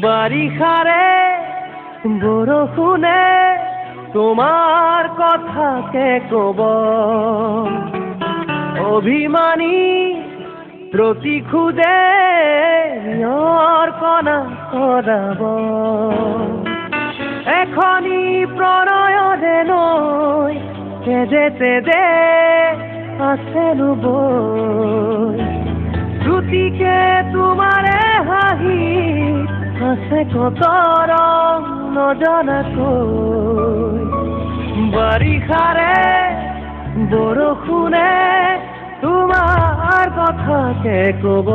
বাৰিষাৰে বৰষুণে তোমাৰ কথাকে কব, অভিমানী প্ৰতিশোধে অৰ্পণা কৰাব। এখনি প্ৰণয়ৰে নৈ তেজে তেজে আছে নুবৈ, শ্ৰুতিকে তোমাৰে হাঁহি আছে কত ৰং নজনাকৈ। বাৰিষাৰে বৰষুণে তোমাৰ কথাকে কব।